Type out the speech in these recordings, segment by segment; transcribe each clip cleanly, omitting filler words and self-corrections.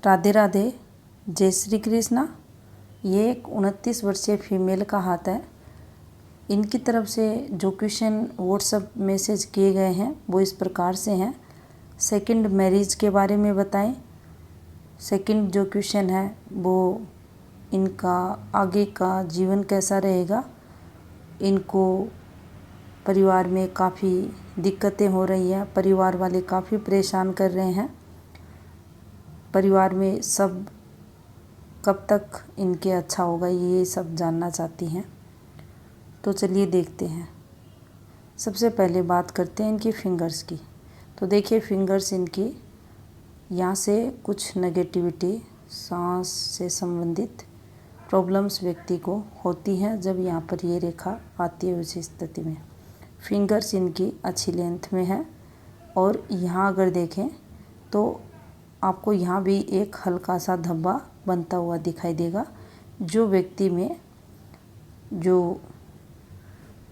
राधे राधे, जय श्री कृष्णा। ये एक 29 वर्षीय फीमेल का हाथ है। इनकी तरफ से जो क्वेश्चन व्हाट्सएप मैसेज किए गए हैं वो इस प्रकार से हैं। सेकंड मैरिज के बारे में बताएं। सेकंड जो क्वेश्चन है वो इनका आगे का जीवन कैसा रहेगा। इनको परिवार में काफ़ी दिक्कतें हो रही हैं, परिवार वाले काफ़ी परेशान कर रहे हैं। परिवार में सब कब तक इनके अच्छा होगा ये सब जानना चाहती हैं। तो चलिए देखते हैं। सबसे पहले बात करते हैं इनकी फिंगर्स की। तो देखिए फिंगर्स इनकी यहाँ से कुछ नेगेटिविटी, सांस से संबंधित प्रॉब्लम्स व्यक्ति को होती हैं जब यहाँ पर ये रेखा आती है। उस स्थिति में फिंगर्स इनकी अच्छी लेंथ में है। और यहाँ अगर देखें तो आपको यहाँ भी एक हल्का सा धब्बा बनता हुआ दिखाई देगा, जो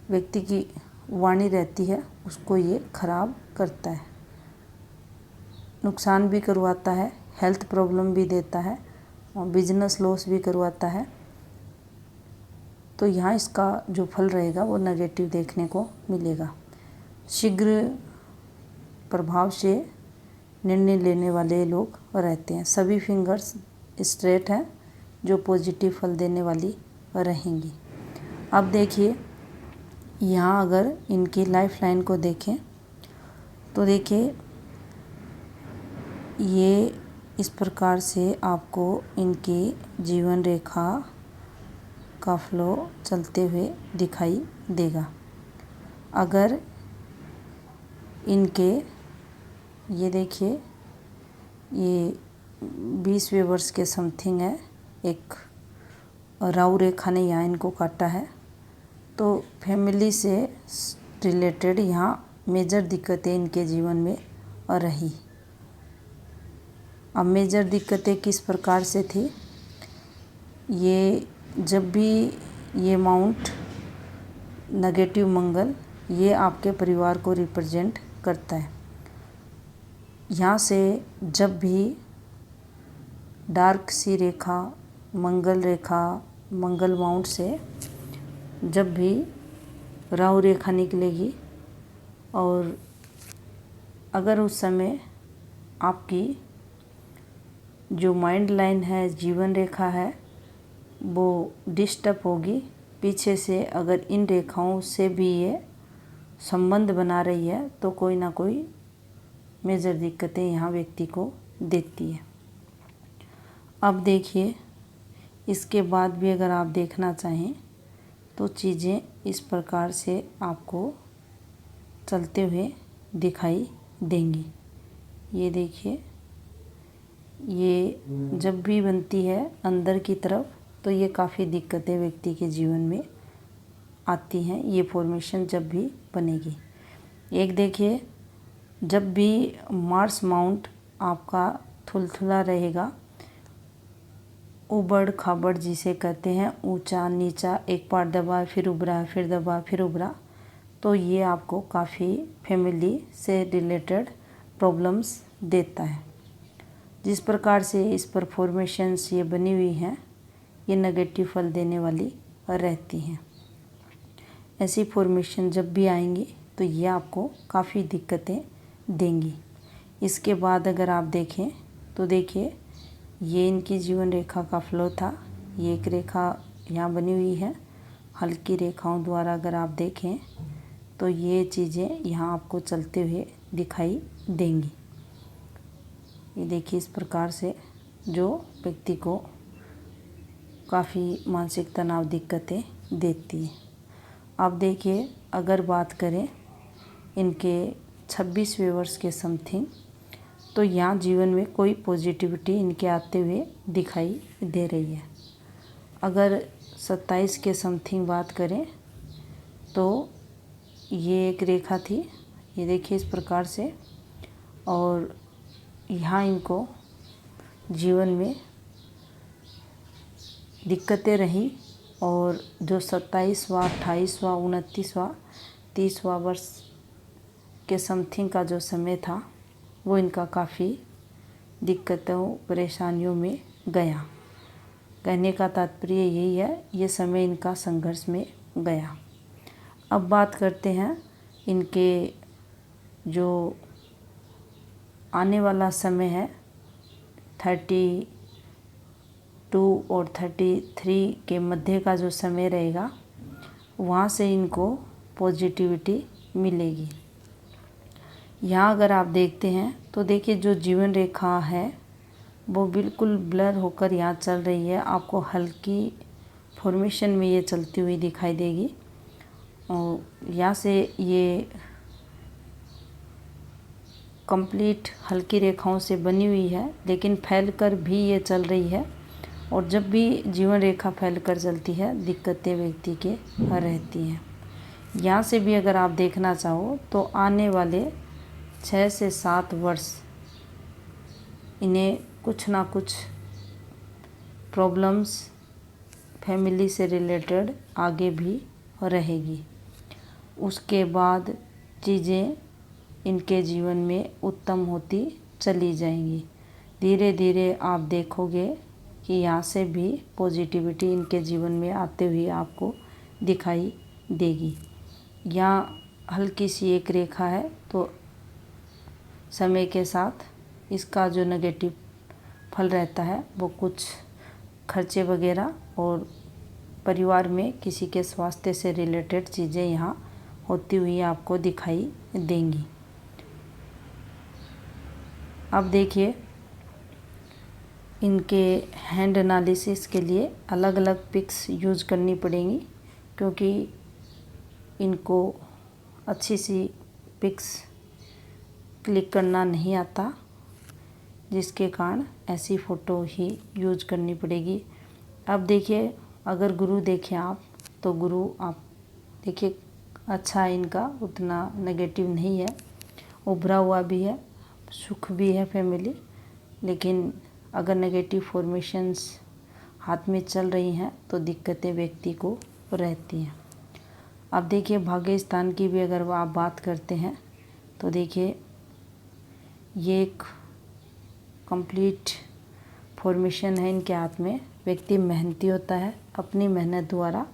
व्यक्ति की वाणी रहती है उसको ये खराब करता है, नुकसान भी करवाता है, हेल्थ प्रॉब्लम भी देता है और बिजनेस लॉस भी करवाता है। तो यहाँ इसका जो फल रहेगा वो नेगेटिव देखने को मिलेगा। शीघ्र प्रभाव से निर्णय लेने वाले लोग रहते हैं। सभी फिंगर्स स्ट्रेट हैं जो पॉजिटिव फल देने वाली रहेंगी। अब देखिए यहाँ अगर इनकी लाइफ लाइन को देखें तो देखिए ये इस प्रकार से आपको इनकी जीवन रेखा का फ्लो चलते हुए दिखाई देगा। अगर इनके ये देखिए ये 20वें वर्ष के समथिंग है, एक राहु रेखा ने यहाँ इनको काटा है। तो फैमिली से रिलेटेड यहाँ मेजर दिक्कतें इनके जीवन में रही। अब मेजर दिक्कतें किस प्रकार से थी, ये जब भी ये माउंट नेगेटिव मंगल ये आपके परिवार को रिप्रेजेंट करता है। यहाँ से जब भी डार्क सी रेखा मंगल माउंट से जब भी राहु रेखा निकलेगी और अगर उस समय आपकी जो माइंड लाइन है, जीवन रेखा है, वो डिस्टर्ब होगी पीछे से, अगर इन रेखाओं से भी ये संबंध बना रही है तो कोई ना कोई मेजर दिक्कतें यहाँ व्यक्ति को देती है। अब देखिए इसके बाद भी अगर आप देखना चाहें तो चीज़ें इस प्रकार से आपको चलते हुए दिखाई देंगी। ये देखिए ये जब भी बनती है अंदर की तरफ तो ये काफ़ी दिक्कतें व्यक्ति के जीवन में आती हैं। ये फॉर्मेशन जब भी बनेगी, एक देखिए जब भी मार्स माउंट आपका थुलथुला रहेगा, उबड़ खाबड़ जिसे कहते हैं, ऊंचा नीचा, एक बार दबा फिर उभरा, फिर दबा फिर उभरा, तो ये आपको काफ़ी फैमिली से रिलेटेड प्रॉब्लम्स देता है। जिस प्रकार से इस पर फॉर्मेशंस ये बनी हुई हैं ये नेगेटिव फल देने वाली रहती हैं। ऐसी फॉर्मेशन जब भी आएंगी तो ये आपको काफ़ी दिक्कतें देंगी। इसके बाद अगर आप देखें तो देखिए ये इनकी जीवन रेखा का फ्लो था। ये एक रेखा यहाँ बनी हुई है, हल्की रेखाओं द्वारा अगर आप देखें तो ये चीज़ें यहाँ आपको चलते हुए दिखाई देंगी। ये देखिए इस प्रकार से जो व्यक्ति को काफ़ी मानसिक तनाव दिक्कतें देती है। अब देखिए अगर बात करें इनके 26वें वर्ष के समथिंग, तो यहाँ जीवन में कोई पॉजिटिविटी इनके आते हुए दिखाई दे रही है। अगर 27 के समथिंग बात करें तो ये एक रेखा थी, ये देखिए इस प्रकार से, और यहाँ इनको जीवन में दिक्कतें रही। और जो 27वां, 28वां, 29वां, 30वां वर्ष के समथिंग का जो समय था वो इनका काफ़ी दिक्कतों परेशानियों में गया। कहने का तात्पर्य यही है, ये समय इनका संघर्ष में गया। अब बात करते हैं इनके जो आने वाला समय है 32 और 33 के मध्य का जो समय रहेगा, वहाँ से इनको पॉजिटिविटी मिलेगी। यहाँ अगर आप देखते हैं तो देखिए जो जीवन रेखा है वो बिल्कुल ब्लर होकर यहाँ चल रही है। आपको हल्की फॉर्मेशन में ये चलती हुई दिखाई देगी और यहाँ से ये कंप्लीट हल्की रेखाओं से बनी हुई है, लेकिन फैलकर भी ये चल रही है। और जब भी जीवन रेखा फैलकर चलती है, दिक्कतें व्यक्ति के रहती हैं। यहाँ से भी अगर आप देखना चाहो तो आने वाले 6 से 7 वर्ष इन्हें कुछ ना कुछ प्रॉब्लम्स फैमिली से रिलेटेड आगे भी रहेगी। उसके बाद चीज़ें इनके जीवन में उत्तम होती चली जाएंगी। धीरे धीरे आप देखोगे कि यहाँ से भी पॉजिटिविटी इनके जीवन में आते हुए आपको दिखाई देगी। यहाँ हल्की सी एक रेखा है, तो समय के साथ इसका जो नेगेटिव फल रहता है वो कुछ खर्चे वगैरह और परिवार में किसी के स्वास्थ्य से रिलेटेड चीज़ें यहाँ होती हुई आपको दिखाई देंगी। अब देखिए इनके हैंड एनालिसिस के लिए अलग अलग पिक्स यूज़ करनी पड़ेंगी, क्योंकि इनको अच्छी सी पिक्स क्लिक करना नहीं आता, जिसके कारण ऐसी फ़ोटो ही यूज़ करनी पड़ेगी। अब देखिए अगर गुरु देखें आप, तो गुरु आप देखिए अच्छा है, इनका उतना नेगेटिव नहीं है, उभरा हुआ भी है, सुख भी है फैमिली। लेकिन अगर नेगेटिव फॉर्मेशंस हाथ में चल रही हैं तो दिक्कतें व्यक्ति को रहती हैं। अब देखिए भाग्य स्थान की भी अगर आप बात करते हैं तो देखिए ये एक कंप्लीट फॉर्मेशन है इनके हाथ में। व्यक्ति मेहनती होता है, अपनी मेहनत द्वारा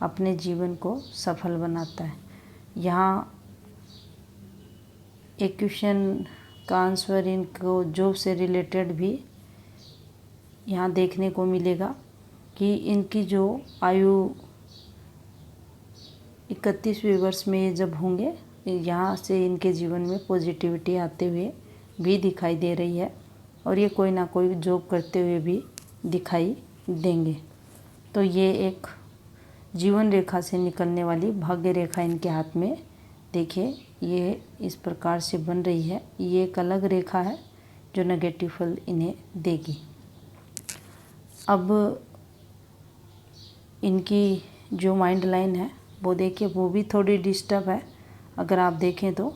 अपने जीवन को सफल बनाता है। यहाँ एक क्वेश्चन का आंसर इनको जॉब से रिलेटेड भी यहाँ देखने को मिलेगा कि इनकी जो आयु 31वें वर्ष में ये जब होंगे, यहाँ से इनके जीवन में पॉजिटिविटी आते हुए भी दिखाई दे रही है और ये कोई ना कोई जॉब करते हुए भी दिखाई देंगे। तो ये एक जीवन रेखा से निकलने वाली भाग्य रेखा इनके हाथ में देखिए ये इस प्रकार से बन रही है। ये एक अलग रेखा है जो नेगेटिव फल इन्हें देगी। अब इनकी जो माइंड लाइन है वो देखिए, वो भी थोड़ी डिस्टर्ब है अगर आप देखें तो,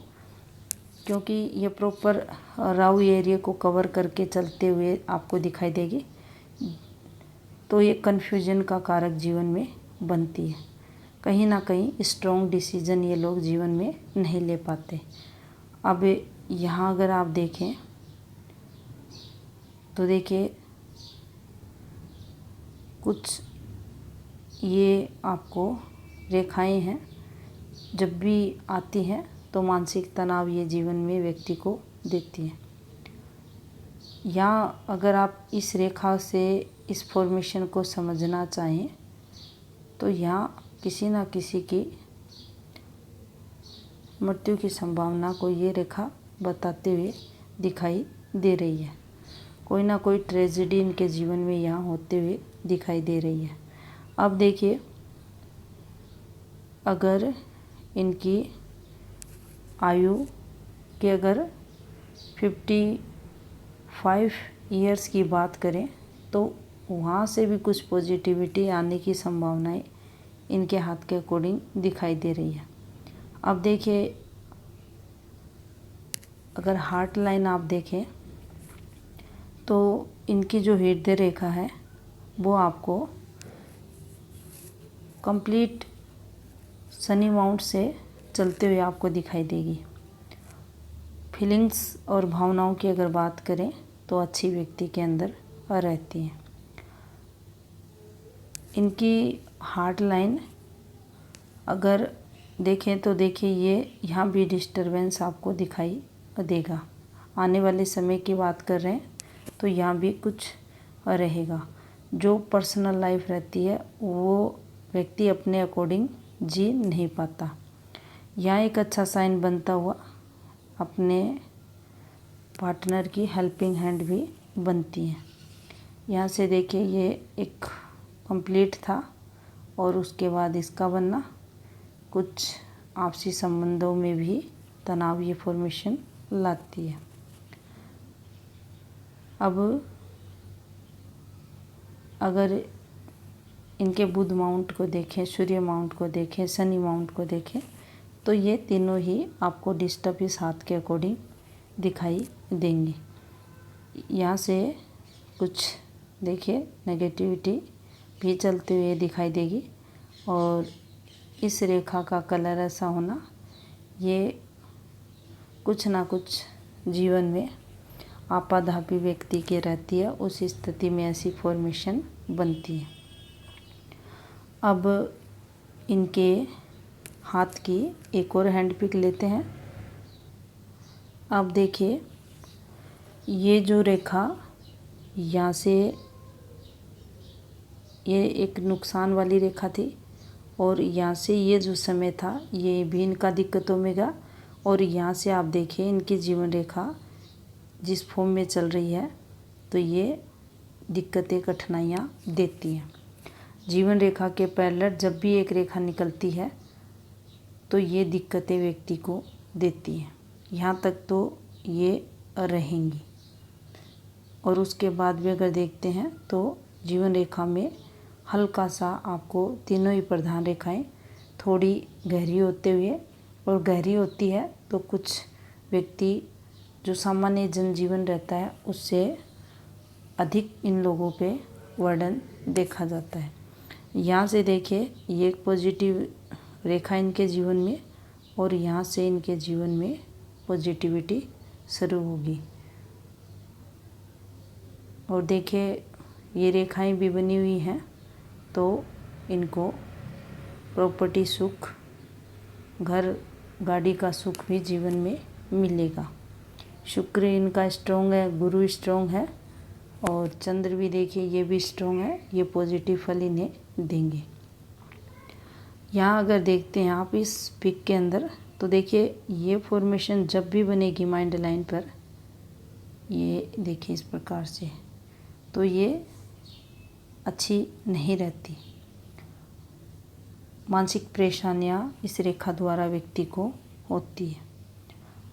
क्योंकि ये प्रॉपर राहु एरिया को कवर करके चलते हुए आपको दिखाई देगी। तो ये कन्फ्यूजन का कारक जीवन में बनती है। कहीं ना कहीं स्ट्रॉन्ग डिसीजन ये लोग जीवन में नहीं ले पाते। अब यहाँ अगर आप देखें तो देखिए कुछ ये आपको रेखाएं हैं, जब भी आती हैं तो मानसिक तनाव ये जीवन में व्यक्ति को देती है। यहाँ अगर आप इस रेखा से इस फॉर्मेशन को समझना चाहें तो यहाँ किसी न किसी की मृत्यु की संभावना को ये रेखा बताते हुए दिखाई दे रही है। कोई ना कोई ट्रेजेडी इनके जीवन में यहाँ होते हुए दिखाई दे रही है। अब देखिए अगर इनकी आयु के अगर 55 ईयर्स की बात करें तो वहाँ से भी कुछ पॉजिटिविटी आने की संभावनाएं इनके हाथ के अकॉर्डिंग दिखाई दे रही है। अब देखिए अगर हार्ट लाइन आप देखें तो इनकी जो हृदय रेखा है वो आपको कंप्लीट शनि माउंट से चलते हुए आपको दिखाई देगी। फीलिंग्स और भावनाओं की अगर बात करें तो अच्छी व्यक्ति के अंदर रहती हैं। इनकी हार्ट लाइन अगर देखें तो देखिए ये यहाँ भी डिस्टरबेंस आपको दिखाई देगा। आने वाले समय की बात कर रहे हैं तो यहाँ भी कुछ रहेगा। जो पर्सनल लाइफ रहती है वो व्यक्ति अपने अकॉर्डिंग जी नहीं पाता। यहाँ एक अच्छा साइन बनता हुआ अपने पार्टनर की हेल्पिंग हैंड भी बनती है। यहाँ से देखिए ये एक कंप्लीट था और उसके बाद इसका बनना, कुछ आपसी संबंधों में भी तनाव ये फॉर्मेशन लाती है। अब अगर इनके बुध माउंट को देखें, सूर्य माउंट को देखें, शनि माउंट को देखें तो ये तीनों ही आपको डिस्टर्ब इस हाथ के अकॉर्डिंग दिखाई देंगे। यहाँ से कुछ देखिए नेगेटिविटी भी चलते हुए दिखाई देगी और इस रेखा का कलर ऐसा होना, ये कुछ ना कुछ जीवन में आपाधापी व्यक्ति के रहती है, उस स्थिति में ऐसी फॉर्मेशन बनती है। अब इनके हाथ की एक और हैंड पिक लेते हैं। अब देखिए ये जो रेखा यहाँ से, ये एक नुकसान वाली रेखा थी और यहाँ से ये जो समय था ये भी इनका दिक्कतों में गया और यहाँ से आप देखिए इनकी जीवन रेखा जिस फॉर्म में चल रही है तो ये दिक्कतें कठिनाइयाँ देती हैं। जीवन रेखा के पैरेलल जब भी एक रेखा निकलती है तो ये दिक्कतें व्यक्ति को देती हैं। यहाँ तक तो ये रहेंगी और उसके बाद भी अगर देखते हैं तो जीवन रेखा में हल्का सा आपको तीनों ही प्रधान रेखाएं थोड़ी गहरी होते हुए, और गहरी होती है तो कुछ व्यक्ति जो सामान्य जनजीवन रहता है उससे अधिक इन लोगों पे वर्डन देखा जाता है। यहाँ से देखिए ये एक पॉजिटिव रेखा इनके जीवन में और यहाँ से इनके जीवन में पॉजिटिविटी शुरू होगी। और देखिए ये रेखाएं भी बनी हुई हैं तो इनको प्रॉपर्टी सुख, घर गाड़ी का सुख भी जीवन में मिलेगा। शुक्र इनका स्ट्रॉन्ग है, गुरु स्ट्रॉन्ग है और चंद्र भी देखिए ये भी स्ट्रॉन्ग है, ये पॉजिटिव फल इन्हें देंगे। यहाँ अगर देखते हैं आप इस पिक के अंदर तो देखिए ये फॉर्मेशन जब भी बनेगी माइंड लाइन पर, ये देखिए इस प्रकार से, तो ये अच्छी नहीं रहती। मानसिक परेशानियाँ इस रेखा द्वारा व्यक्ति को होती है।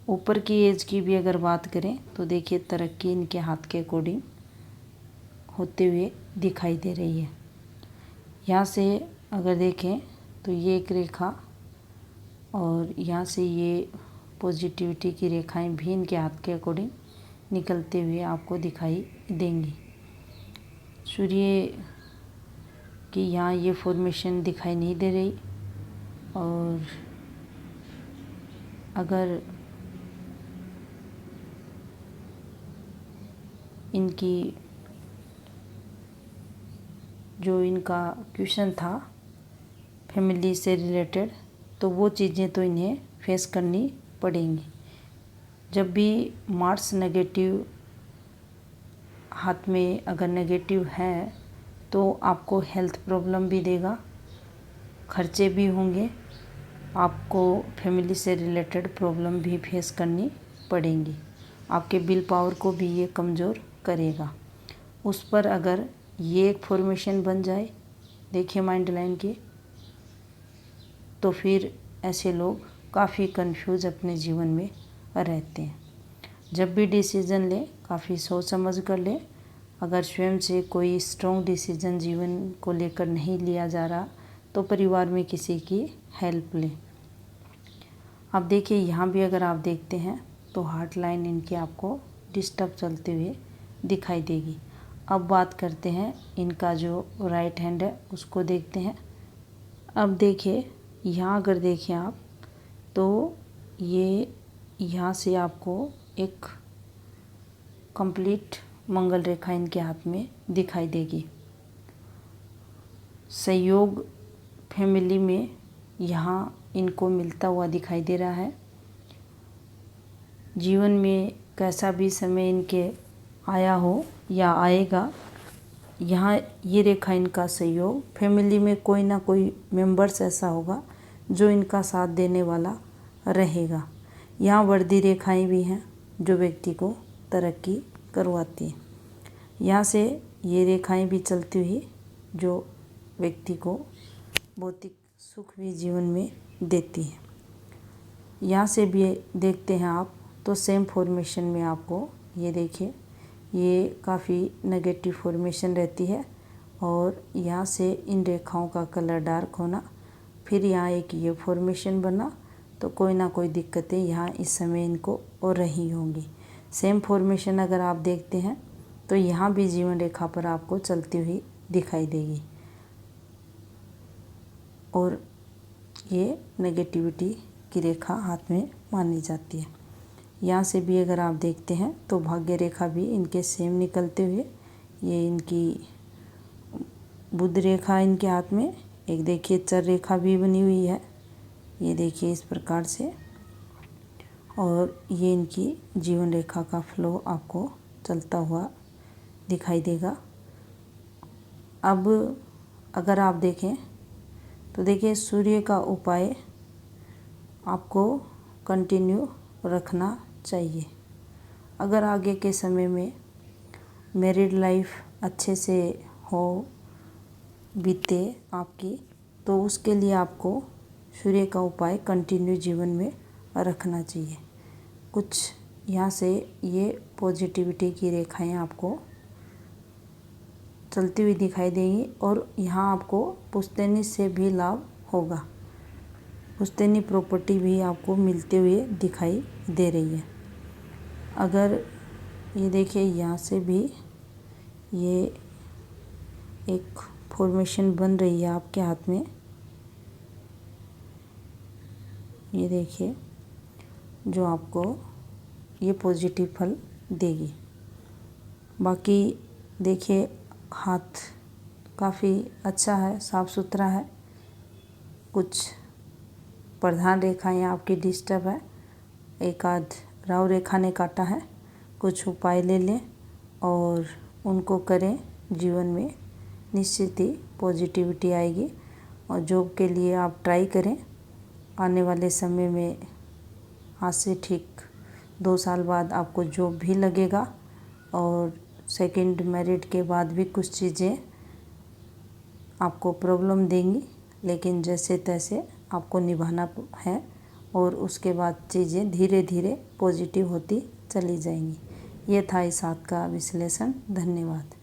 ऊपर की एज की भी अगर बात करें तो देखिए तरक्की इनके हाथ के अकॉर्डिंग होते हुए दिखाई दे रही है। यहाँ से अगर देखें तो ये एक रेखा और यहाँ से ये पॉजिटिविटी की रेखाएं भी इनके हाथ के अकॉर्डिंग निकलते हुए आपको दिखाई देंगी। सूर्य की यहाँ ये फॉर्मेशन दिखाई नहीं दे रही और अगर इनकी जो इनका क्वेश्चन था फैमिली से रिलेटेड, तो वो चीज़ें तो इन्हें फेस करनी पड़ेंगी। जब भी मार्स नेगेटिव हाथ में अगर नेगेटिव है तो आपको हेल्थ प्रॉब्लम भी देगा, खर्चे भी होंगे, आपको फैमिली से रिलेटेड प्रॉब्लम भी फेस करनी पड़ेंगी। आपके विल पावर को भी ये कमज़ोर करेगा। उस पर अगर ये एक फॉर्मेशन बन जाए देखिए माइंड लाइन की, तो फिर ऐसे लोग काफ़ी कंफ्यूज अपने जीवन में रहते हैं। जब भी डिसीज़न लें काफ़ी सोच समझ कर लें। अगर स्वयं से कोई स्ट्रॉन्ग डिसीज़न जीवन को लेकर नहीं लिया जा रहा तो परिवार में किसी की हेल्प लें। अब देखिए यहाँ भी अगर आप देखते हैं तो हार्ट लाइन इनके आपको डिस्टर्ब चलते हुए दिखाई देगी। अब बात करते हैं इनका जो राइट हैंड है उसको देखते हैं। अब देखिए यहाँ अगर देखें आप तो ये यहाँ से आपको एक कंप्लीट मंगल रेखा इनके हाथ में दिखाई देगी। सहयोग फैमिली में यहाँ इनको मिलता हुआ दिखाई दे रहा है। जीवन में कैसा भी समय इनके आया हो या आएगा, यहाँ ये रेखा इनका सहयोग, फैमिली में कोई ना कोई मेंबर्स ऐसा होगा जो इनका साथ देने वाला रहेगा। यहाँ वर्दी रेखाएं भी हैं जो व्यक्ति को तरक्की करवाती हैं। यहाँ से ये रेखाएं भी चलती हुई जो व्यक्ति को भौतिक सुख भी जीवन में देती हैं। यहाँ से भी देखते हैं आप तो सेम फॉर्मेशन में आपको ये देखिए, ये काफ़ी नेगेटिव फॉर्मेशन रहती है और यहाँ से इन रेखाओं का कलर डार्क होना, फिर यहाँ एक ये फॉर्मेशन बना, तो कोई ना कोई दिक्कतें यहाँ इस समय इनको और रही होंगी। सेम फॉर्मेशन अगर आप देखते हैं तो यहाँ भी जीवन रेखा पर आपको चलती हुई दिखाई देगी और ये नेगेटिविटी की रेखा हाथ में मानी जाती है। यहाँ से भी अगर आप देखते हैं तो भाग्य रेखा भी इनके सेम निकलते हुए, ये इनकी बुध रेखा इनके हाथ में, एक देखिए चर रेखा भी बनी हुई है, ये देखिए इस प्रकार से, और ये इनकी जीवन रेखा का फ्लो आपको चलता हुआ दिखाई देगा। अब अगर आप देखें तो देखिए सूर्य का उपाय आपको कंटिन्यू रखना चाहिए। अगर आगे के समय में मैरिड लाइफ अच्छे से हो, बीते आपकी, तो उसके लिए आपको सूर्य का उपाय कंटिन्यू जीवन में रखना चाहिए। कुछ यहाँ से ये पॉजिटिविटी की रेखाएं आपको चलती हुई दिखाई देंगी और यहाँ आपको पुश्तैनी से भी लाभ होगा। पुश्तैनी प्रॉपर्टी भी आपको मिलते हुए दिखाई दे रही है। अगर ये देखिए यहाँ से भी ये एक फॉर्मेशन बन रही है आपके हाथ में, ये देखिए, जो आपको ये पॉजिटिव फल देगी। बाकी देखिए हाथ काफ़ी अच्छा है, साफ़ सुथरा है। कुछ प्रधान रेखाएं आपकी डिस्टर्ब है, एक आध राहु रेखा ने काटा है। कुछ उपाय ले लें और उनको करें, जीवन में निश्चित ही पॉजिटिविटी आएगी। और जॉब के लिए आप ट्राई करें, आने वाले समय में आज से ठीक 2 साल बाद आपको जॉब भी लगेगा और सेकंड मैरिड के बाद भी कुछ चीज़ें आपको प्रॉब्लम देंगी, लेकिन जैसे तैसे आपको निभाना है और उसके बाद चीज़ें धीरे धीरे पॉजिटिव होती चली जाएंगी। ये था इस हाथ का विश्लेषण। धन्यवाद।